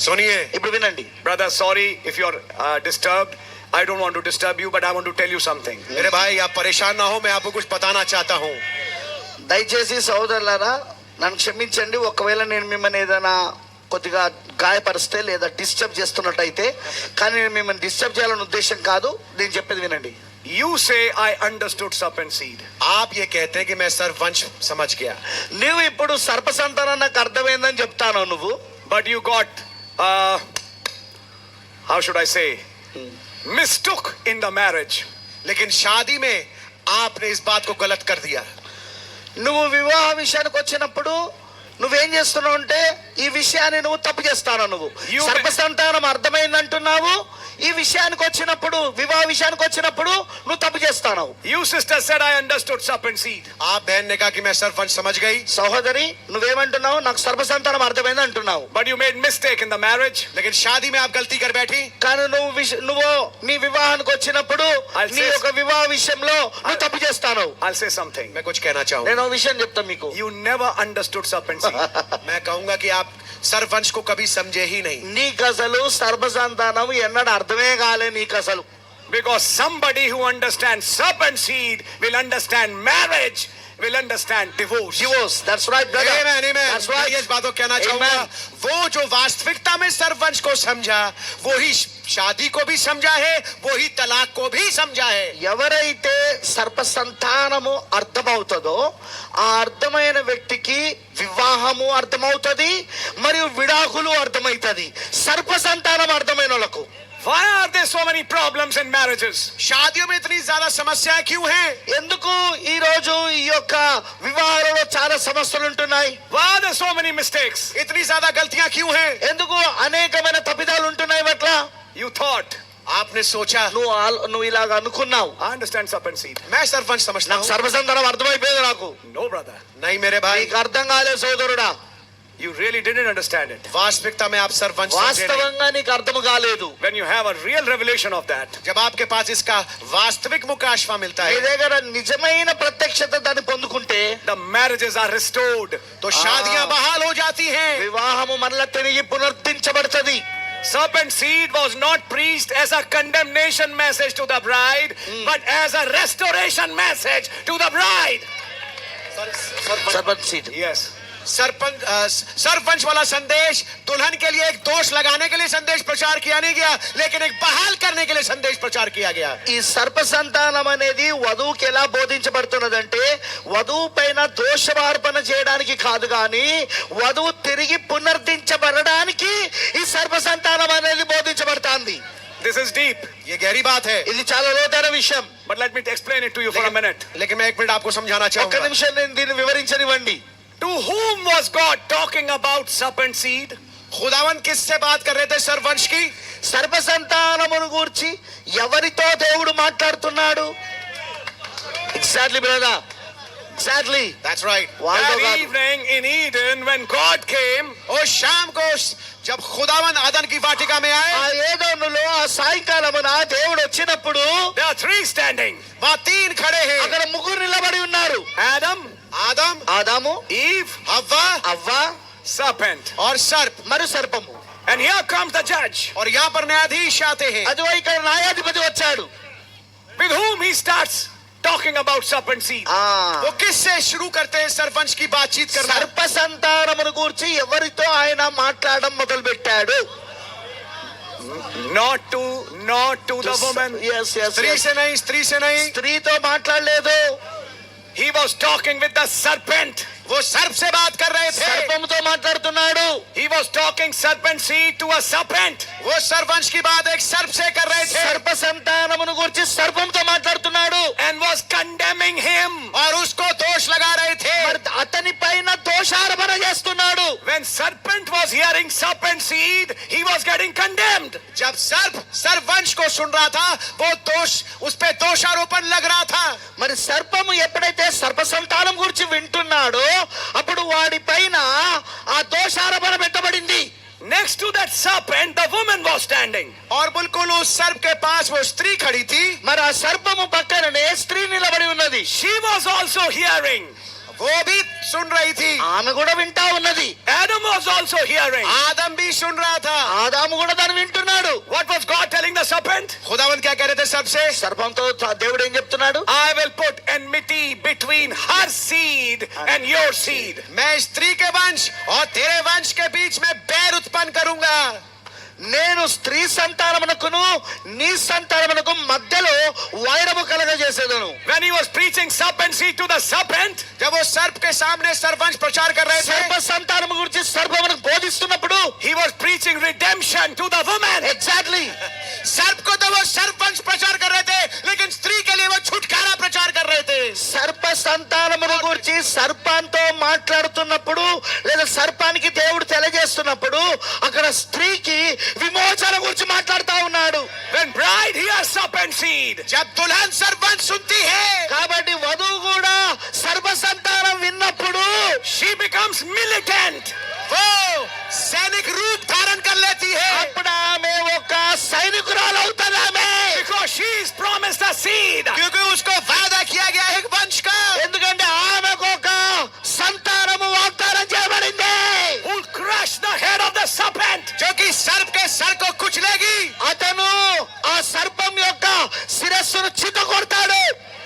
सुनिए ఇప్పుడు వినండి. Brother, sorry if you're disturbed. I don't want to disturb you, but I want to tell you something. मेरे भाई आप परेशान ना हो, मैं आपको कुछ बताना चाहता हूँ. దయచేసి సోదరులారా నన్ను క్షమించండి, ఒకవేళ నేను మిమ్మల్ని ఏదైనా కొద్దిగా గాయపరిస్తే లేదా డిస్టర్బ్ చేస్తున్నట్టయితే, కానీ నేను మిమ్మల్ని డిస్టర్బ్ చేయాలనే ఉద్దేశం కాదు. నేను చెప్పేది వినండి. You say I understood serpent seed. आप ये कहते हैं कि मैं सर्पवंश समझ गया. నువ్వు ఇప్పుడు సర్పసంతానం నాకు అర్థమైందని చెప్తాను నువ్వు. But you got how should I say mistook in the marriage. लेकिन शादी में आपने इस बात को गलत कर दिया. నువ్వు వివాహ విషయానికి వచ్చినప్పుడు నువ్వేం చేస్తున్నావు అంటే ఈ విషయాన్ని నువ్వు తప్పు చేస్తాను. నువ్వు సర్పసంతానం అర్థమైంది అంటున్నావు, ఈ విషయానికి వచ్చినప్పుడు వివాహ విషయానికి వచ్చినప్పుడు నువ్వు తప్పు చేస్తావు. You sister said I understood serpent seed. आप बहन ने कहा कि मैं सर्पवंश समझ गई. సహోదరి నువ్వేమంటున్నావు? నాకు సర్పసంతానం అర్థమైంది అంటున్నావు. But you made mistake in the marriage. लेकिन शादी में आप गलती कर बैठी. కానీ నువ్వు నీ వివాహానికి వచ్చినప్పుడు నీ యొక్క వివాహ విషయంలో నువ్వు తప్పు చేస్తావు. I'll say something. मैं कुछ कहना चाहूँगा. నేను ఒక విషయం చెప్తా మీకు. You never understood serpent seed. मैं कहूँगा कि आप सर्पवंश को कभी समझे ही नहीं. నీకు అసలు సర్పసంతానం ఎన్నడూ అర్థమే కాలే నీకు అసలు. Because somebody who understands serpent seed will understand marriage, will understand divorce. That's right, brother. Amen, amen. That's right. मैं इस बात को कहना चाहूँगा, वो जो वास्तविकता में सर्पवंश को समझा, वो ही शादी को भी समझा है, वो ही तलाक को भी समझा है. ఎవరైతే సర్పసంతానము అర్థమవుతుందో ఆ అర్థమైన వ్యక్తికి వివాహము అర్థమవుతుంది మరియు విడాకులు అర్థమవుతుంది. సర్పసంతానం అర్థమైన వాళ్ళకు. Why are there so many problems in marriages? शादियों में इतनी ज्यादा समस्याएं क्यों हैं? ఎందుకు ఈ రోజు ఈ యొక్క వివాహాలలో చాలా సమస్యలు ఉంటున్నాయి? Why are there so many mistakes? इतनी ज्यादा गलतियां क्यों हैं? ఎందుకు అనేకమైన తప్పిదాలు ఉంటున్నాయి? పట్ల You thought. आपने सोचा. నువ్వు ఇలాగ అనుకున్నావు. I understand serpent seed. मैं सर्पवंश समझता నాకు हूँ. సర్పసంతానం అర్థమైపోయింది నాకు. No, brother. नहीं मेरे भाई, నీకు అర్థం కాలేదు సోదరుడా. You really didn't understand it. वास्तविकता में आप सर्पवंश समझे नहीं. వాస్తవంగా నీకు అర్థం కాలేదు. When you have a real revelation of that, जब आपके पास इसका वास्तविक मुकाशवा मिलता నీ है, దగ్గర నిజమైన ప్రత్యక్షత దాన్ని పొందుకుంటే the marriages are restored. तो शादियां बहाल हो जाती हैं. వివాహము మరలా తిరిగి పునరుద్ధరించబడుతుంది. Serpent seed was not preached as a condemnation message to the bride, but as a restoration message to the bride. Sarpanch seat. Yes. Sarpanch वाला संदेश दुल्हन के लिए एक दोष लगाने के लिए संदेश प्रचार किया नहीं गया, लेकिन एक बहाल करने के लिए संदेश प्रचार किया गया. ఈ సర్పసంతానం అనేది వధువుకి ఎలా బోధించబడుతున్నదంటే వధువు పైన దోషారోపణ చేయడానికి కాదు, కానీ వధువు తిరిగి పునరుద్ధరించబడడానికి ఈ సర్పసంతానం అనేది బోధించబడుతుంది. This is deep. ये गहरी बात है. ఇది చాలా లోతైన విషయం. But let me explain it to you for a minute. लेकिन मैं एक मिनट आपको समझाना ఒక్క चाहूंगा. నిమిషం నేను దీన్ని వివరించనివ్వండి. To whom was God talking about serpent seed? खुदावन किससे बात कर रहे थे सर्पवंश की? సర్పసంతానమును గూర్చి ఎవరితో దేవుడు మాట్లాడుతున్నాడు? Exactly brother, exactly. That's right. That evening in Eden when God came, और शाम को जब खुदावन आदन की वाटिका में आए, ఆ ఏదోనులో ఆ సాయంకాలమున దేవుడు వచ్చినప్పుడు there are three standing. वहाँ तीन खड़े हैं. అక్కడ ముగ్గురు నిలబడి ఉన్నారు. Adam, ఆదాము, Eve, हव्वा అవ్వ serpent और सर्प. మరియు సర్పము. and here comes the judge. और यहाँ पर न्यायाधीश आते हैं. అది ఇక్కడ న్యాయాధిపతి వచ్చాడు. With whom he starts talking about serpent seed. वो किससे शुरू करते हैं सर्पवंश की बातचीत करना? సర్ప సంతానమును గూర్చి ఎవరితో ఆయన మాట్లాడడం మొదలు పెట్టాడు? Not to the woman. Yes, yes, स्त्री yes. से नहीं, स्त्री से नहीं. స్త్రీతో మాట్లాడలేదు. He was talking with the serpent. वो सर्प से बात कर रहे थे. సర్పముతో మాట్లాడుతున్నాడు. He was talking serpent seed to a serpent. वो सर्पवंश की बात एक सर्प से कर रहे थे. సర్ప సంతానమును గురించి సర్పంతో మాట్లాడుతున్నాడు. And was condemning him. और उसको दोष लगा रहे थे. మరి అతని పైన దోషారోపణ చేస్తున్నాడు. When serpent was hearing serpent seed, he was getting condemned. जब सर्प सर्पवंश को सुन रहा था, वो दोष उस पे दोषारोपण लग रहा था. మరి సర్పము ఎప్పుడైతే సర్ప సంతానం గురించి వింటున్నాడో అప్పుడు వాడి పైన ఆ దోషారోపణ పెట్టబడింది. Next to that serpent, the woman was standing. और बिल्कुल उस सर्प के पास वो स्त्री खड़ी थी. మరి ఆ సర్పము పక్కననే స్త్రీ నిలబడి ఉన్నది. She was also hearing. वो भी सुन रही थी. ఆమె కూడా వింటా ఉన్నది. Adam was also hearing. आदम भी सुन रहा था. serpent? खुदावन क्या कह रहे थे सबसे? సర్పంతో దేవుడు ఏం చెప్తున్నాడు? I will put enmity between her seed and your seed. मैं स्त्री के वंश और तेरे वंश के बीच में बैर उत्पन्न करूंगा. నేను స్త్రీ సంతానమునకును నీ సంతానమునకు మధ్యలో వైరము కలగజేసేదను. When he was preaching serpent seed to the serpent, जब वो सर्प के सामने सर्पवंश प्रचार कर रहे సర్ప थे, సంతానము గురించి సర్పమునకు బోధిస్తున్నప్పుడు he was preaching redemption to the woman. Exactly सर्प को तो वो सर्पवंश प्रचार कर रहे थे, लेकिन स्त्री के लिए वो छुटकारा प्रचार कर रहे थे. సర్ప సంతానమును గురించి సర్పంతో మాట్లాడుతున్నప్పుడు లేదా సర్పానికి దేవుడు తెలియజేస్తున్నప్పుడు అక్కడ స్త్రీకి విమోచన గురించి మాట్లాడుతా ఉన్నాడు. When bride hears serpent seed, जब दुल्हन सर्पवंश सुनती है, కాబట్టి వధువు కూడా సర్ప సంతానం విన్నప్పుడు she becomes militant. वो सैनिक रूप धारण कर लेती है. అప్పుడు ఆమె ఒక సైనికురాలు అవుతుంది. ఆమె Because she is promised a seed. क्योंकि उसको वादा किया गया है एक वंश का, ఎందుకంటే ఆమెకు ఒక సంతానము వాగ్దానం చేయబడింది. Who'll crush the head of the serpent. जो कि सर्प के सर को कुचलेगी. అతను ఆ సర్పం యొక్క శిరస్సును చిత కొడతాడు.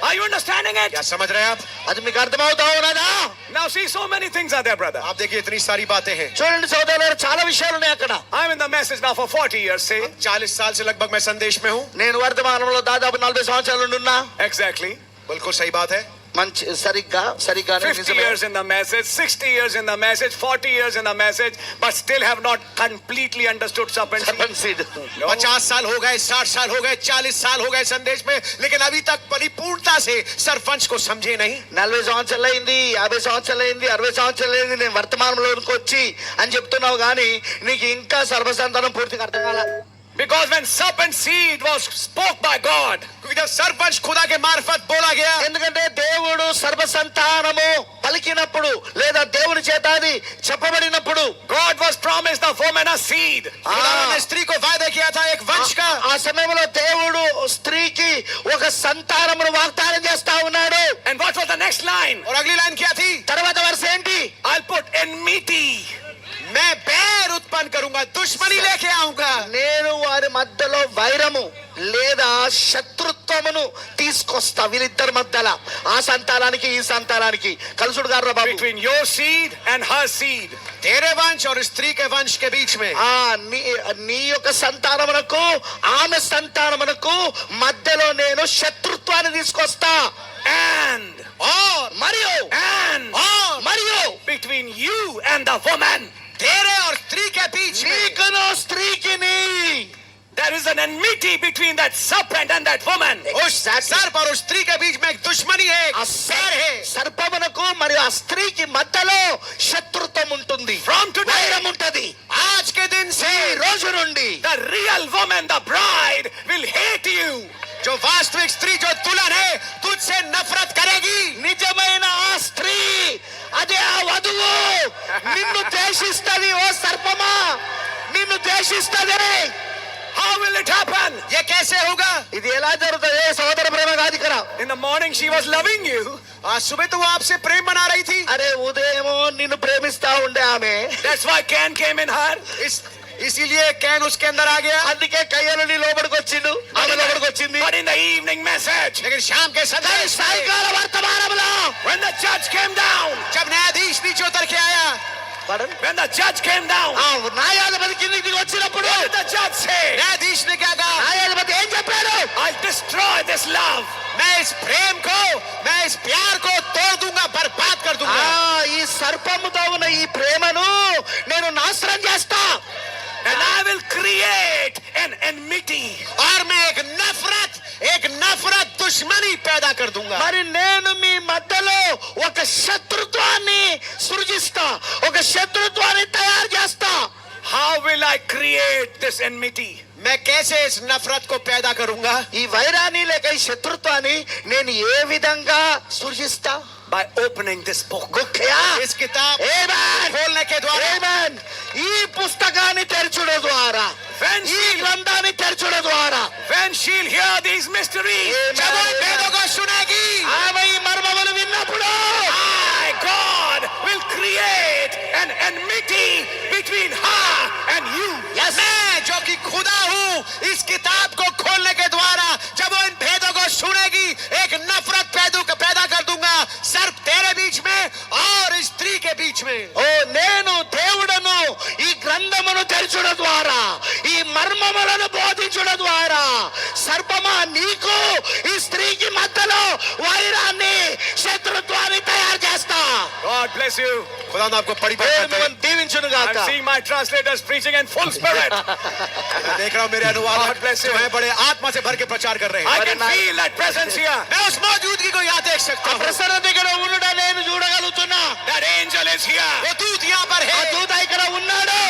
Are you understanding it? क्या समझ रहे हैं आप? అది మీకు అర్థమవుతా ఉన్నదా? Now see, so many things are there, brother. आप देखिए इतनी सारी बातें हैं. చూడండి సోదరులారా, చాలా విషయాలు ఉన్నాయి అక్కడ. I'm in the message now for 40 years, say. 40 साल से लगभग मैं संदेश में हूँ. నేను వర్తమానంలో దాదాపు 40 సంవత్సరాల నుండి ఉన్నా. Exactly. बिल्कुल सही बात है. మంచి సరిగ్గానే 50 నిజమే. years in the message, 60 years in the message, 40 years in the message, but still have not completely understood serpent seed. Sarpanch seed. 50 साल हो गए, 60 साल हो गए, 40 साल हो गए संदेश में, लेकिन अभी तक परिपूर्णता से सरपंच को समझे नहीं. 40 సంవత్సరాలు అయింది, 50 సంవత్సరాలు అయింది, 60 సంవత్సరాలు అయింది, నేను వర్తమానంలోకి వచ్చి అని చెప్తున్నావు కానీ నీకు ఇంకా సర్వసంతానం పూర్తిగా అర్థం కాల. Because when serpent seed was spoke by God, क्योंकि जब सरपंच खुदा के मार्फत बोला गया, ఎందుకంటే దేవుడు సర్వసంతానము పలికినప్పుడు లేదా దేవుని చేత అది చెప్పబడినప్పుడు God was promised the woman a seed. खुदा ने स्त्री को वादा किया था एक वंश का. ఆ సమయంలో దేవుడు స్త్రీకి ఒక సంతానమును వాగ్దానం చేస్తా ఉన్నాడు. And what was the next line? और अगली लाइन क्या थी? తర్వాత వరుస ఏంటి? I'll put enmity. मैं बैर उत्पन्न करूंगा, दुश्मनी लेके आऊंगा. నేను వారి మధ్యలో వైరము లేదా శత్రుత్వమును తీసుకొస్తా. వీళ్ళిద్దరి మధ్యలో ఆ సంతానానికి ఈ సంతానానికి కలుసుడు గారు బాబు. Between your seed and her seed. तेरे वंश और स्त्री के वंश के बीच में. నీ యొక్క సంతానమునకు ఆమె సంతానమునకు మధ్యలో నేను శత్రుత్వాన్ని తీసుకొస్తా. And మరియు మరియు between you and the woman, तेरे और स्त्री के बीच में నీకును స్త్రీకి there is an enmity between that serpent and that woman. उस सर्प और उस स्त्री के बीच में एक दुश्मनी है, एक बैर है. సర్పమునకు మరియు ఆ స్త్రీకి మధ్యలో శత్రుత్వం ఉంటుంది. From today, వైరం ఉంటది. आज के दिन से ఈ రోజు నుండి the real woman, the bride, will hate you. जो वास्तविक स्त्री जो दुल्हन है तुझसे नफरत करेगी. నిజమైన ఆ స్త్రీ అదే ఆ వధువు నిన్ను ద్వేషిస్తది. ఓ సర్పమా, నిన్ను ద్వేషిస్తది. How will it happen? ये कैसे होगा? ఇది ఎలా జరుగుతుంది సోదర ప్రేమ కాదు ఇక్కడ. In the morning she was loving you. आज सुबह तो वो आपसे प्रेम बना रही थी. అరే ఉదయమో నిన్ను ప్రేమిస్తా ఉండే ఆమె. That's why Cain came in her. इसीलिए कैन उसके अंदर आ गया. అందుకే కయ్యను నీ లోపలికి వచ్చిండు, ఆమె లోపలికి వచ్చింది. But in the evening message, लेकिन शाम के संदेश में, సాయంకాల వర్తమానంలో when the judge came down, जब न्यायाधीश नीचे उतर के आया, when the judge came down, ఆ న్యాయాధిపతి కిందికి దిగి వచ్చినప్పుడు what did the judge say? न्यायाधीश ने क्या कहा? న్యాయాధిపతి ఏం చెప్పాడు? I'll destroy this love. मैं इस प्रेम को, मैं इस प्यार को तोड़ दूंगा, बर्बाद कर दूंगा. ఈ సర్పముతో ఉన్న ఈ ప్రేమను నేను నాశనం చేస్తా. And I will create an enmity. और मैं एक नफरत दुश्मनी पैदा कर दूंगा. మరి నేను మీ మధ్యలో ఒక శత్రుత్వాన్ని సృజిస్తా, ఒక శత్రుత్వాన్ని తయారు చేస్తా. How will I create this enmity? मैं कैसे इस नफरत को पैदा करूंगा? ఈ వైరాన్ని లేక ఈ శత్రుత్వాన్ని నేను ఏ విధంగా సృజిస్తా? By opening this book. इस किताब Amen. खोलने के द्वारा. Amen. ఈ పుస్తకాన్ని తెరచుట ద్వారా, When ఈ గ్రంథాన్ని తెరచుట ద్వారా when she'll hear these mysteries, जब वो इन भेदों को सुनेगी, ఆమె ఈ మర్మములు విన్నప్పుడు I, God, will create an enmity between her and you. मैं जो कि खुदा हूँ इस किताब को మర్మములను తెరచడం ద్వారా, ఈ మర్మములను బోధించడం ద్వారా సర్పమా నీకు ఈ స్త్రీకి మధ్యలో వైరాన్ని, శత్రుత్వాన్ని తయారు చేస్తా. God bless you. खुदा ने आपको बड़ी దేవుడు बरकत दे। మిమ్మల్ని దీవించును గాక. I'm seeing my translators preaching in full spirit. मैं देख रहा हूँ मेरे God अनुवादक bless you. जो है बड़े आत्मा से भर के प्रचार कर रहे हैं। I can feel that presence here. मैं उस मौजूदगी को यहाँ देख सकता ఆ हूँ। ప్రసన్న దగ్గర ఉండడం నేను చూడగలుగుతున్నా. That angel is here. वो दूत यहाँ पर ఆ है। దూత ఇక్కడ ఉన్నాడు.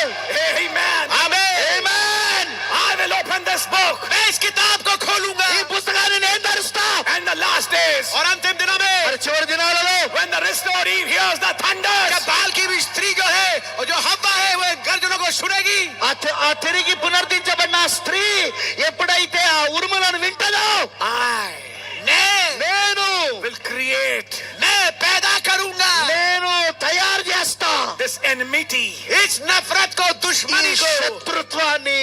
Amen. आमीन। ఆమేన్. I will open this book. मैं इस किताब को खोलूंगा ఈ పుస్తకాన్ని నేను తెరుస్తా. And the last days, और अंतिम दिनों में మరి చివరి దినాలలో when the restored Eve hears the thunders, जब बाल की भी स्त्री जो है और जो हव्वा है वो गर्जनों को सुनेगी। ఆ తిరిగి పునర్దించబడిన ఆ స్త్రీ ఎప్పుడైతే ఆ ఉరుములను వింటదో, నేను will create मैं पैदा करूंगा నేను తయారు చేస్తా this enmity, इस नफरत को, ఈ दुश्मनी को శత్రుత్వాన్ని,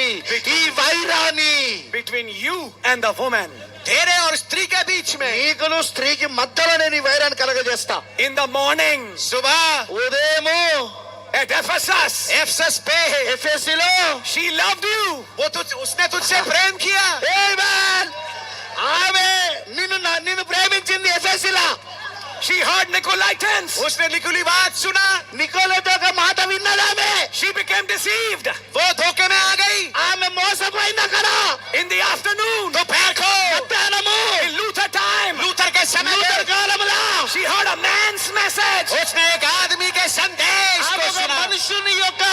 ఈ వైరాన్ని between you and the woman. तेरे और स्त्री के बीच में। నీకును స్త్రీకి మధ్యలో నేను ఈ వైరాన్ని కలగజేస్తా. In the morning सुबह ఉదయము at Ephesus, एफसस पे ఎఫెసీలో she loved you. वो उसने तुझसे प्रेम किया। ఆమేన్. ఆమె నిన్ను ప్రేమించింది ఎఫెసీలా. She heard Nicolaitans. उसने निकुली बात सुना, నికోలతో ఒక మాట విన్నదామె. She became deceived. वो धोखे में आ गई। ఆమె మోసపోయింది అక్కడ. In the afternoon, दोपहर को మధ్యాహ్నము in Luther time, लूथर के समय లూథర్ में కాలములో she heard a man's message. उसने एक आदमी के संदेश ఆమె को ఒక सुना। మనుషుని యొక్క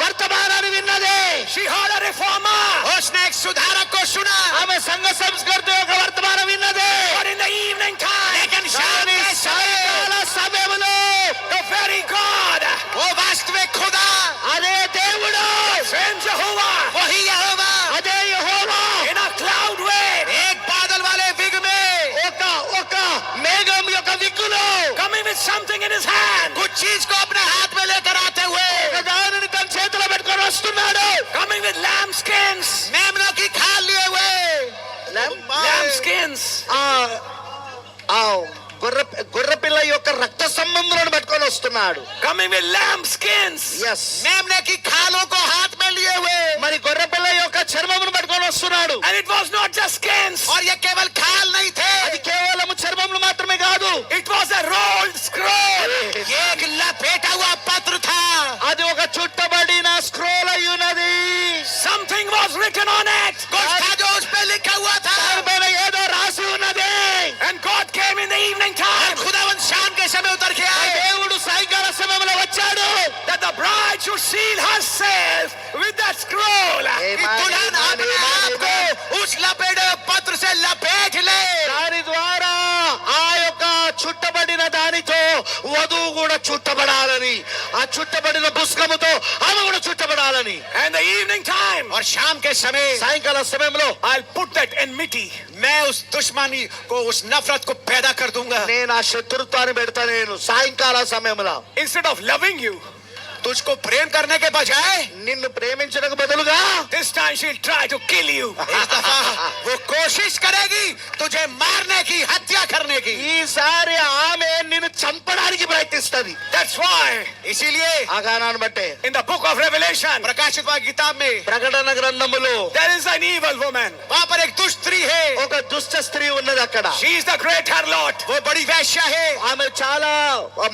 వర్తమానాన్ని విన్నది. She heard a reformer. उसने एक सुधारक को सुना। ఆమె సంఘ సంస్కృతి యొక్క వర్తమానం విన్నది. But in the evening time, लेकिन शाम के समय సాయంకాల సమయంలో the very God, वो वास्तविक खुदा, అదే దేవుడు, same Jehovah, वही यहोवा అదే యెహోవా in a cloud way, एक बादल वाले विग में ఒక మేఘం యొక్క దిక్కులో coming with something in his hand, कुछ चीज को अपने हाथ में लेकर आते हुए ఒక దానిని తన చేతిలో పెట్టుకొని వస్తున్నాడు. coming with lamb skins, मेमनों की खाल लिए हुए lamb skins, ఆ గొర్రె పిల్ల యొక్క రక్త సంబంధులను పట్టుకొని వస్తున్నాడు. coming with lamb skins. Yes. मेमने की खालों को हाथ में लिए हुए। మరి గొర్రె పిల్ల యొక్క చర్మమును పట్టుకొని వస్తున్నాడు. And it was not just skins, और ये केवल खाल नहीं थे, అది కేవలం చర్మములు మాత్రమే కాదు, it was a rolled scroll. ये एक लपेटा हुआ पत्र था। అది ఒక చుట్టబడిన స్క్రోల్ అయి ఉన్నది. Something was written on it. कुछ था जो उस पे लिखा हुआ था। దానిపైన ఏదో రాసి ఉన్నది. And God came in the evening और time खुदावन शाम के समय उतर के ఆ आए దేవుడు సాయంకాల సమయంలో వచ్చాడు. that the bride should seal herself with that scroll. कि दुल्हन अपने आप को उस लपेटे पत्र से लपेट ले। దాని ద్వారా ఆ యొక్క చుట్టబడిన దానితో వధువు కూడా చుట్టబడాలని, ఆ చుట్టబడిన పుస్తకముతో ఆమె కూడా చుట్టబడాలని. And the evening time, और शाम के समय సాయంకాల సమయంలో I'll put that enmity, मैं उस दुश्मनी को, उस नफरत को पैदा कर दूंगा। నేను ఆ శత్రుత్వాన్ని పెడతా. నేను సాయంకాల సమయంలో instead of loving you, तुझको प्रेम करने के बजाय నిన్ను ప్రేమించడానికి బదులుగా this time she'll try to kill you. इस दफा वो कोशिश करेगी तुझे मारने की, हत्या करने की। ఈసారి ఆమె నిన్ను చంపడానికి ప్రయత్నిస్తుంది. That's why इसीलिए ఆ కారణాన్ని బట్టే in the book of Revelation, प्रकाशित वाक्य किताब में ప్రకటన గ్రంథములో there is an evil woman. वहाँ पर एक दुष्ट स्त्री है। ఒక దుష్ట స్త్రీ ఉన్నది అక్కడ. She is the great harlot. वो बड़ी वैश्या है। ఆమె చాలా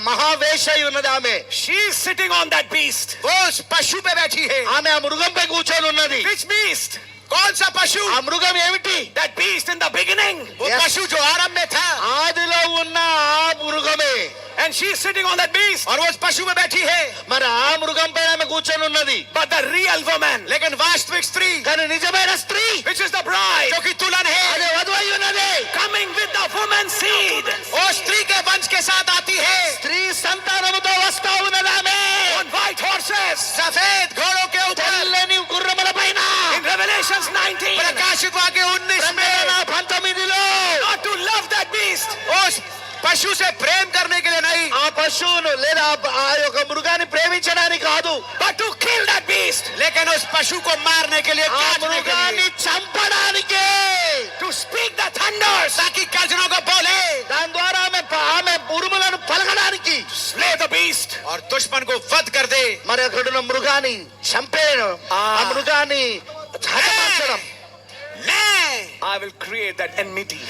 మహావేష అయి ఉన్నది. ఆమె She is sitting on that beast. वो उस पशु पे बैठी है। ఆమె ఆ మృగంపై కూర్చొని ఉన్నది. Which beast? कौन सा पशु? ఆ మృగం ఏమిటి? That beast in the beginning. वो Yes. पशु जो आरंभ में था। ఆదిలో ఉన్న ఆ మృగమే. And she is sitting on that beast. और वो उस पशु में बैठी है। మరి ఆ మృగం పైన ఆమె కూర్చొని ఉన్నది. But the real woman, लेकिन वास्तविक स्त्री కానీ నిజమైన స్త్రీ which is the bride, जो कि तुलन అదే है, వధువు అయి ఉన్నది. coming with the woman's seed वो स्त्री के वंश के साथ आती है। స్త్రీ సంతానముతో వస్తా ఉన్నది ఆమె. on white horses. सफेद घोड़ों के ऊपर। తెల్లని గుర్రముల పైన. In Revelations 19, प्रकाशित वाक्य 19 में 19లో not to love that beast, उस पशु से प्रेम करने के लिए नहीं, ఆ పశువును లేదా ఆ యొక్క మృగాన్ని ప్రేమించడానికి కాదు, but to kill that beast, लेकिन उस पशु को मारने के लिए, ఆ काटने के మృగాన్ని लिए, చంపడానికే. to speak the thunders, ताकि गर्जनों को बोले దాని ద్వారా ఆమె ఉరుములను పలకడానికి. slay the beast. और दुश्मन को वध कर दे। మరి అక్కడున్న మృగాన్ని చంపేయడం, ఆ మృగాన్ని హతమార్చడం. I will create that enmity.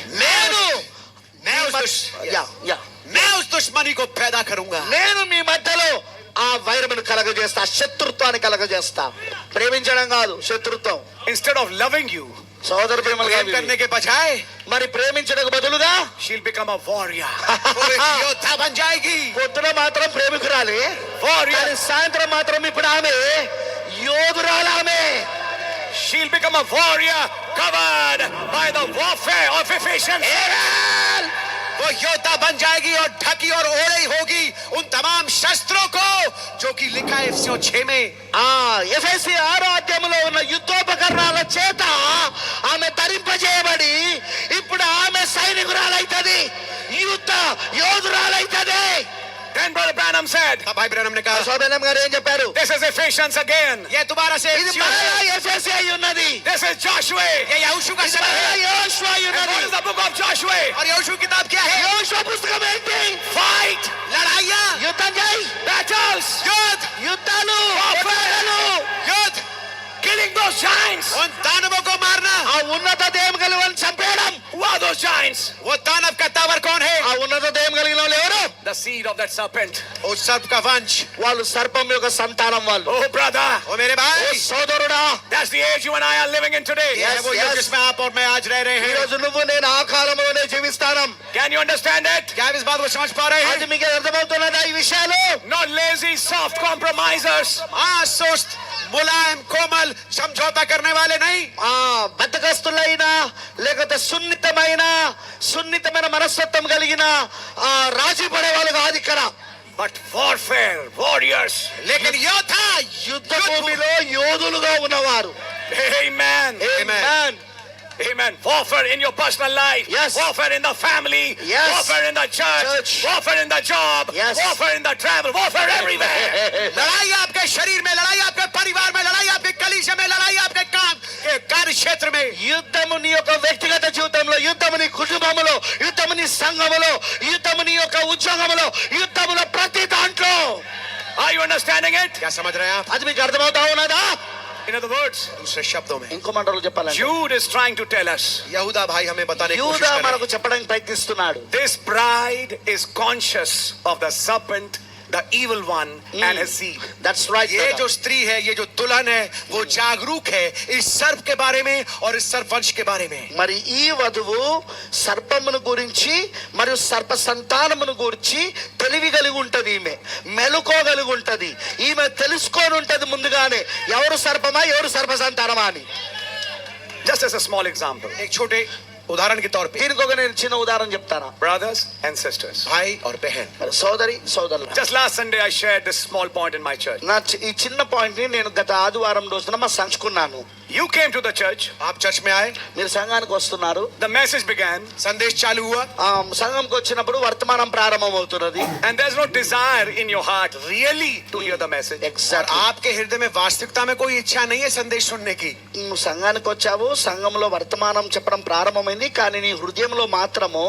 मैं उस दुश्मनी को पैदा करूंगा। నేను మీ మధ్యలో ఆ వైరమును కలగజేస్తా, శత్రుత్వాన్ని కలగజేస్తా. ప్రేమించడం కాదు, శత్రుత్వం. Instead of loving you, సోదర ప్రేమ प्रेम करने के बजाय మరి ప్రేమించడానికి బదులుగా she'll become a warrior. वो एक योद्धा बन जाएगी। పొద్దున మాత్రం ప్రేమికురాలి, కానీ సాయంత్రం మాత్రం ఇప్పుడు ఆమె యోధురాలు. ఆమె She'll become a warrior covered by the warfare of Ephesians. वो योद्धा बन जाएगी और ढकी और ओढ़ी होगी उन तमाम शस्त्रों को जो कि लिखा है एफेसियों 6 में। ఎఫెసీ 6వ అధ్యాయంలో ఉన్న యుద్ధోపకరణాల చేత ఆమె ధరింపజేయబడి ఇప్పుడు ఆమె సైనికురాలైతది, యుద్ధ యోధురాలైతది. Then Brother Branham said, भाई ब्रैनम ने कहा, సోబెలం గారు ఏం చెప్పారు? this is Ephesians again. ये दोबारा से ఇది एफेसियों మరలా है। ఎఫెసీ అయి ఉన్నది, This is Joshua. ये यहोशू का ఇది समय మరలా है। యోషువ అయి And what ఉన్నది. is the book of Joshua? और यहोशू की किताब क्या है? యోషువ పుస్తకం ఏంటి? Fight, लड़ाइयाँ, యుద్ధం చేయి, battles, युद्ध, యుద్ధాలు, warfare, युद्ध, killing those giants. उन दानवों को मारना। ఆ ఉన్నత దేయం కలిగిన వాళ్ళని చంపేయడం. Who are those giants? वो दानव का तावर कौन है? ఆ ఉన్నత దేయం కలిగిన వాళ్ళు ఎవరు? The seed of that serpent. उस सर्प का वंश। వాళ్ళు సర్పం యొక్క సంతానం వాళ్ళు. Oh brother, ओ मेरे ఓ भाई, సోదరుడా, that's the age you and I are living in today. ये है वो युग yes. जिसमें आप और मैं आज रह रहे ఈ हैं। రోజు నువ్వు నేను ఆ కాలంలోనే జీవిస్తానం. Can you understand it? क्या आप इस बात को समझ पा रहे అది हैं? మీకు అర్థమవుతున్నదా ఈ విషయాలు? Not lazy, soft compromisers. हाँ, सुस्त, मुलायम, कोमल, समझौता करने वाले नहीं। బద్దకస్తులైనా లేకపోతే సున్నితమైన మనస్తత్వం కలిగిన రాజీ పడే వాళ్ళు కాదు ఇక్కడ. But warfare, warriors. लेकिन योद्धा, యుద్ధ భూమిలో యోధులుగా ఉన్నవారు. Amen. Amen. Amen. Warfare in your personal life. Yes. Warfare in the family. Yes. Warfare in the church. Warfare in the job. Yes. Warfare in the travel. Warfare everywhere. लड़ाई आपके शरीर में, लड़ाई आपके परिवार में, लड़ाई आपके कलीसिया में, लड़ाई आपके काम के कार्य क्षेत्र में। యుద్ధము నీ యొక్క వ్యక్తిగత జీవితంలో, యుద్ధము నీ కుటుంబములో, యుద్ధము నీ సంఘములో, యుద్ధము నీ యొక్క ఉద్యోగములో, యుద్ధములో ప్రతి దాంట్లో. Are you understanding it? क्या समझ रहे हैं आप? అది మీకు అర్థమవుతా ఉన్నదా? In other words, दूसरे शब्दों में ఇంకో మాటలో చెప్పాలంటే Jude is trying to tell us यहूदा भाई हमें बताने की कोशिश యూదా कर रहे మనకు చెప్పడానికి ప్రయత్నిస్తున్నాడు. this bride is conscious of the serpent, the evil one, and his seed. That's right. ये जो स्त्री है, ये जो दुल्हन है, वो जागरूक है इस सर्प के बारे में और इस सर्प वंश के बारे में। మరి ఈ వధువు సర్పమును గురించి మరియు సర్ప సంతానమును గురించి తెలివి కలిగి ఉంటది. ఈమె మెలుకోగలిగి ఉంటది. ఈమె తెలుసుకొని ఉంటది ముందుగానే ఎవరు సర్పమా ఎవరు సర్ప సంతానమా అని. Just as a small example, एक छोटे उदाहरण के तौर पे, దీనికి ఒక నేను చిన్న ఉదాహరణ చెప్తాను. brothers and sisters. भाई और बहन, మరి సోదరి సోదరులు, Just last Sunday, I shared this small point in my church. ఈ చిన్న పాయింట్ ని నేను గత ఆదివారం రోజున మా సంచుకున్నాను. You came to the church, आप चर्च में आए, మీరు సంఘానికి వస్తున్నారు. the message began, संदेश चालू हुआ, సంఘంకి వచ్చినప్పుడు వర్తమానం ప్రారంభం అవుతున్నది. and there's no desire in your heart really to hear the message. और ఎగ్జాక్ట్. आपके हृदय में वास्तविकता में कोई इच्छा नहीं है संदेश सुनने की। నువ్వు సంఘానికి వచ్చావు, సంఘంలో వర్తమానం చెప్పడం ప్రారంభమైంది, కానీ నీ హృదయంలో మాత్రము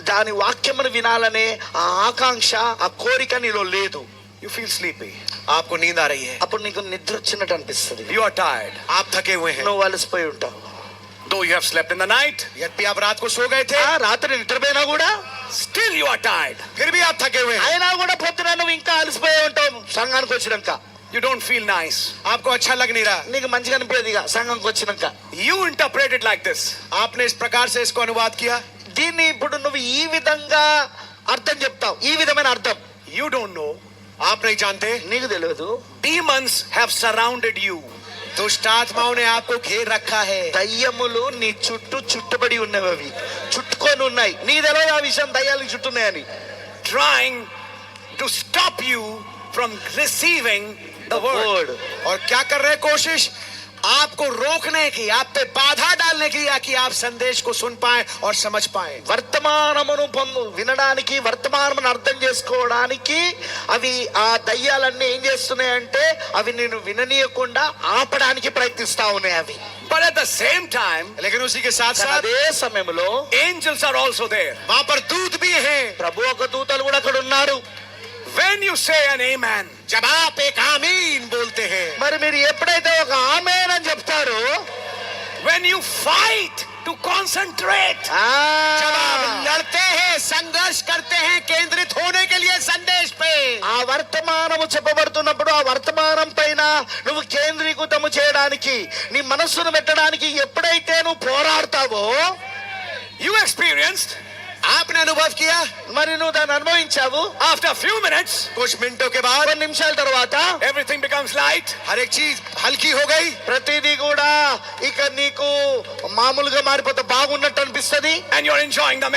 దాని వాక్యమును వినాలనే ఆ ఆకాంక్ష, ఆ కోరిక నీలో లేదు. You feel sleepy. आपको नींद आ रही है, అప్పుడు నీకు నిద్ర వచ్చినట్టు అనిపిస్తుంది. You are tired. आप थके हुए हैं, నువ్వు అలసిపోయి ఉంటావు. Though you have slept in the night, यद्यपि आप रात को सो गए थे, రాత్రి నిద్రపోయినా కూడా, still you are tired. फिर भी आप थके हुए हैं। అయినా కూడా పొద్దున నువ్వు ఇంకా అలసిపోయి ఉంటావు. సంఘానికి వచ్చినాక You don't feel nice. आपको अच्छा లग नहीं रहा, నీకు మంచిగా అనిపించదు. ఇక సంఘంకి వచ్చినాక You interpret it like this. आपने इस प्रकार से इसको अनुवाद किया। దీన్ని ఇప్పుడు నువ్వు ఈ విధంగా అర్థం చెప్తావు. ఈ విధమైన అర్థం You don't know. आप नहीं जानते, నీకు తెలియదు. Demons have surrounded you. दुष्ट आत्माओं ने आपको घेर रखा है। దయ్యములు నీ చుట్టూ చుట్టుబడి ఉన్నవి, అవి చుట్టుకొని ఉన్నాయి. నీకు తెలియదు ఆ విషయం, దయ్యాలు చుట్టున్నాయని. Trying to stop you from receiving the word. और क्या कर रहे हैं? कोशिश आपको रोकने की, आप पे बाधा डालने की, कि आप संदेश को सुन पाए और समझ पाए। వర్తమానమును వినడానికి, వర్తమానమును అర్థం చేసుకోవడానికి అవి ఆ దయ్యాలన్నీ ఏం చేస్తున్నాయంటే అవి నేను విననీయకుండా ఆపడానికి ప్రయత్నిస్తా ఉన్నాయి అవి. But at the same time, लेकिन उसी के साथ साथ అదే సమయంలో angels are also there. वहां पर दूत भी हैं, ప్రభు ఒక దూతలు కూడా అక్కడ ఉన్నారు. When you say an amen, जब आप एक आमीन बोलते हैं, మరి మీరు ఎప్పుడైతే ఒక ఆమేన్ అని చెప్తారో, when you fight to concentrate, जब आप लड़ते हैं, संघर्ष करते हैं केंद्रित होने के लिए संदेश पे, ఆ వర్తమానము చెప్పబడుతున్నప్పుడు ఆ వర్తమానం పైన నువ్వు కేంద్రీకృతము చేయడానికి, నీ మనస్సును పెట్టడానికి ఎప్పుడైతే నువ్వు పోరాడతావో, you experienced, आपने अनुभव किया, మరి నువ్వు దాన్ని అనుభవించావు. after a few minutes, कुछ मिनटों के बाद కొన్ని నిమిషాల తర్వాత everything becomes light. हर एक चीज हल्की हो गई, ప్రతిదీ కూడా ఇక నీకు మామూలుగా మారిపోతే బాగున్నట్టు అనిపిస్తది. And you're enjoying the